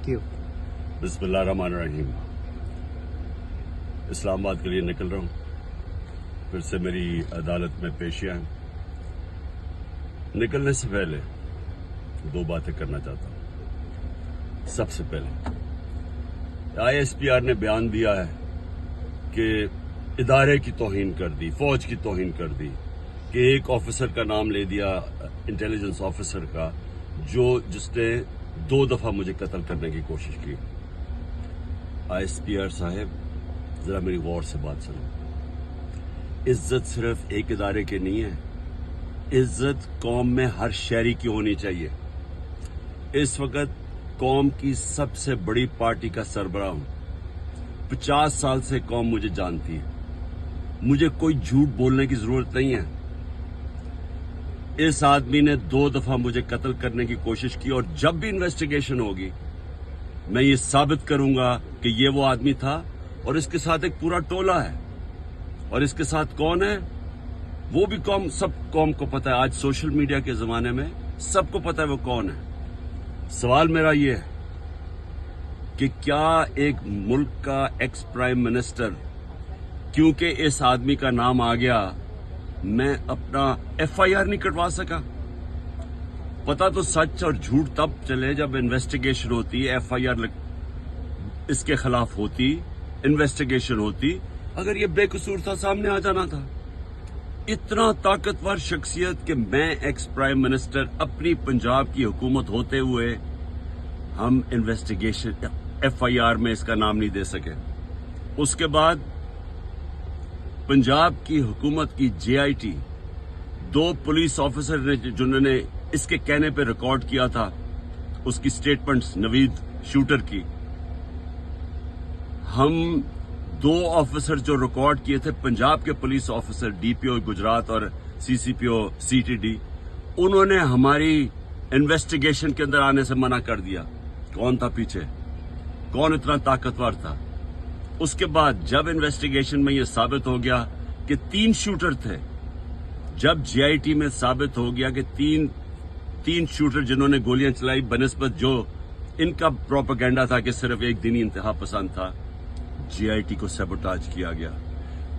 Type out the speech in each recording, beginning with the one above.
you. बिस्मिल्लाहिर्रहमानिर्रहीम। इस्लामाबाद के लिए निकल रहा हूँ। फिर से मेरी अदालत में पेशियां हैं। निकलने से पहले दो बातें करना चाहता हूँ। सबसे पहले ISPR ने बयान दिया है कि इदारे की तौहीन कर दी, फौज की तौहीन कर दी, कि एक ऑफिसर का नाम ले दिया, इंटेलिजेंस ऑफिसर का, जिसने 2 दफा मुझे कत्ल करने की कोशिश की। ISPR साहब, जरा मेरी गौर से बात सुनो। इज्जत सिर्फ एक इदारे की नहीं है, इज्जत कौम में हर शहरी की होनी चाहिए। इस वक्त कौम की सबसे बड़ी पार्टी का सरबराह हूं। 50 साल से कौम मुझे जानती है। मुझे कोई झूठ बोलने की जरूरत नहीं है। इस आदमी ने 2 दफा मुझे कत्ल करने की कोशिश की, और जब भी इन्वेस्टिगेशन होगी मैं ये साबित करूंगा कि ये वो आदमी था, और इसके साथ एक पूरा टोला है। और इसके साथ कौन है वो भी सब कौम को पता है। आज सोशल मीडिया के जमाने में सबको पता है वो कौन है। सवाल मेरा ये है कि क्या एक मुल्क का एक्स प्राइम मिनिस्टर, क्योंकि इस आदमी का नाम आ गया, मैं अपना FIR नहीं कटवा सका? पता तो सच और झूठ तब चले जब इन्वेस्टिगेशन होती, FIR इसके खिलाफ होती, इन्वेस्टिगेशन होती। अगर ये बेकसूर था, सामने आ जाना था। इतना ताकतवर शख्सियत कि मैं एक्स प्राइम मिनिस्टर, अपनी पंजाब की हुकूमत होते हुए हम इन्वेस्टिगेशन FIR में इसका नाम नहीं दे सके। उसके बाद पंजाब की हुकूमत की JIT, 2 पुलिस ऑफिसर ने जिन्होंने इसके कहने पे रिकॉर्ड किया था उसकी स्टेटमेंट्स, नवीद शूटर की, हम 2 ऑफिसर जो रिकॉर्ड किए थे, पंजाब के पुलिस ऑफिसर DPO गुजरात और CCPO CTD, उन्होंने हमारी इन्वेस्टिगेशन के अंदर आने से मना कर दिया। कौन था पीछे? कौन इतना ताकतवर था? उसके बाद जब इन्वेस्टिगेशन में यह साबित हो गया कि 3 शूटर थे, जब JIT में साबित हो गया कि तीन शूटर जिन्होंने गोलियां चलाई, बनिस्बत जो इनका प्रोपेगेंडा था कि सिर्फ एक दिनी इंतहा पसंद था, JIT को सैबोटाज किया गया।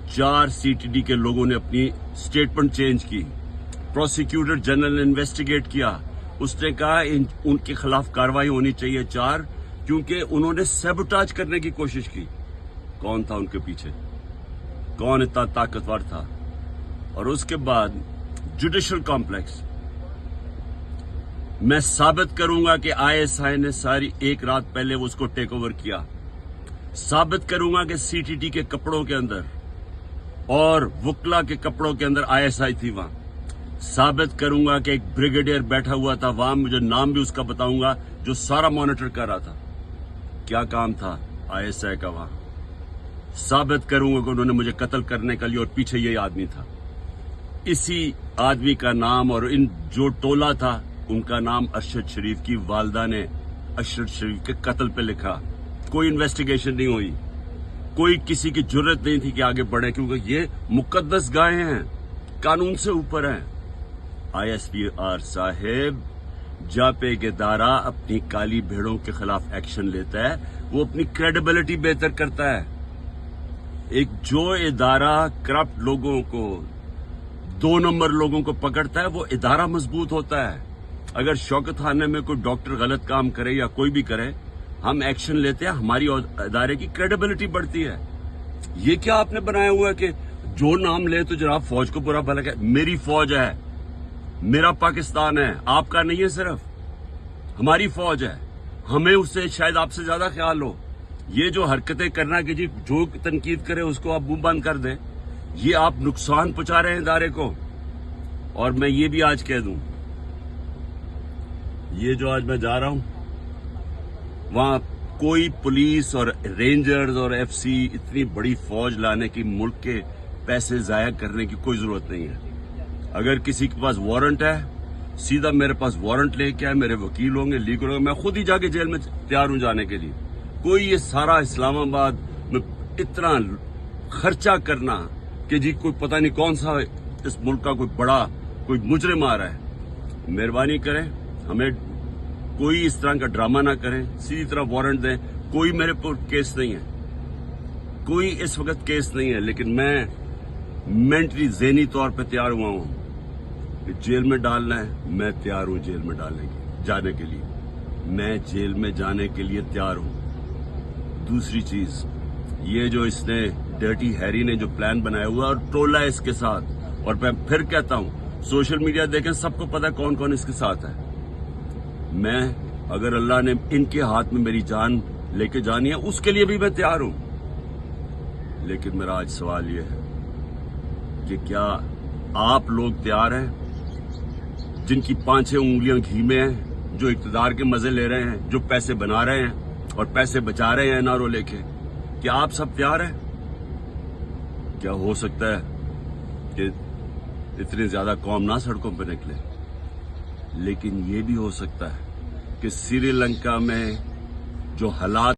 4 CTD के लोगों ने अपनी स्टेटमेंट चेंज की। प्रोसिक्यूटर जनरल ने इन्वेस्टिगेट किया, उसने कहा उनके खिलाफ कार्रवाई होनी चाहिए 4, क्योंकि उन्होंने सैबोटाज करने की कोशिश की। कौन था उनके पीछे? कौन इतना ताकतवर था? और उसके बाद जुडिशल कॉम्प्लेक्स, मैं साबित करूंगा कि ISI ने सारी एक रात पहले उसको टेक ओवर किया। साबित करूंगा कि CTD के कपड़ों के अंदर और वकला के कपड़ों के अंदर ISI थी वहां। साबित करूंगा कि एक ब्रिगेडियर बैठा हुआ था वहां, मुझे नाम भी उसका बताऊंगा, जो सारा मॉनिटर कर रहा था। क्या काम था ISI का वहां? साबित करूंगा कि उन्होंने मुझे कत्ल करने के लिए, और पीछे यही आदमी था। इसी आदमी का नाम और इन जो टोला था उनका नाम अरशद शरीफ की वालदा ने अरशद शरीफ के कत्ल पे लिखा। कोई इन्वेस्टिगेशन नहीं हुई, कोई किसी की जुर्रत नहीं थी कि आगे बढ़े, क्योंकि ये मुकद्दस गायें हैं, कानून से ऊपर हैं। ISPR साहेब, जब एक इदारा अपनी काली भेड़ों के खिलाफ एक्शन लेता है, वो अपनी क्रेडिबिलिटी बेहतर करता है। एक जो इदारा करप्ट लोगों को, 2 नंबर लोगों को पकड़ता है, वो इदारा मजबूत होता है। अगर शौकत खाने में कोई डॉक्टर गलत काम करे या कोई भी करे, हम एक्शन लेते हैं, हमारी इदारे की क्रेडिबिलिटी बढ़ती है। ये क्या आपने बनाया हुआ है कि जो नाम ले तो जनाब फौज को बुरा भला? मेरी फौज है, मेरा पाकिस्तान है, आपका नहीं है। सिर्फ हमारी फौज है, हमें उससे शायद आपसे ज्यादा ख्याल हो। ये जो हरकतें करना कि जी जो तनकीद करे उसको आप मुंह बंद कर दें, ये आप नुकसान पहुंचा रहे हैं इदारे को। और मैं ये भी आज कह दूं, ये जो आज मैं जा रहा हूं, वहां कोई पुलिस और रेंजर्स और FC इतनी बड़ी फौज लाने की, मुल्क के पैसे जाया करने की कोई जरूरत नहीं है। अगर किसी के पास वारंट है, सीधा मेरे पास वारंट लेके आए, मेरे वकील होंगे, लीगल होंगे, मैं खुद ही जाके जेल में तैयार हूं जाने के लिए। कोई ये सारा इस्लामाबाद में इतना खर्चा करना कि जी कोई पता नहीं कौन सा इस मुल्क का कोई बड़ा कोई मुजरिम आ रहा है, मेहरबानी करें, हमें कोई इस तरह का ड्रामा ना करें, सीधी तरह वारंट दें। कोई मेरे पर केस नहीं है, कोई इस वक्त केस नहीं है, लेकिन मैं मेंटली ज़हनी तौर पे तैयार हुआ हूं कि जेल में डालना है, मैं तैयार हूं जेल में जाने के लिए, मैं जेल में जाने के लिए तैयार हूं। दूसरी चीज, ये जो इसने डर्टी हैरी ने जो प्लान बनाया हुआ और टोला है इसके साथ, और मैं फिर कहता हूं सोशल मीडिया देखें, सबको पता है कौन कौन इसके साथ है। मैं, अगर अल्लाह ने इनके हाथ में मेरी जान लेके जानी है, उसके लिए भी मैं तैयार हूं। लेकिन मेरा आज सवाल यह है कि क्या आप लोग तैयार हैं, जिनकी 5-6 उंगलियां घी में हैं, जो इक़्तिदार के मजे ले रहे हैं, जो पैसे बना रहे हैं और पैसे बचा रहे हैं एनआरओ लेके, क्या आप सब तैयार हैं? क्या हो सकता है कि इतनी ज्यादा कौम ना सड़कों पर निकले, लेकिन ये भी हो सकता है कि श्रीलंका में जो हालात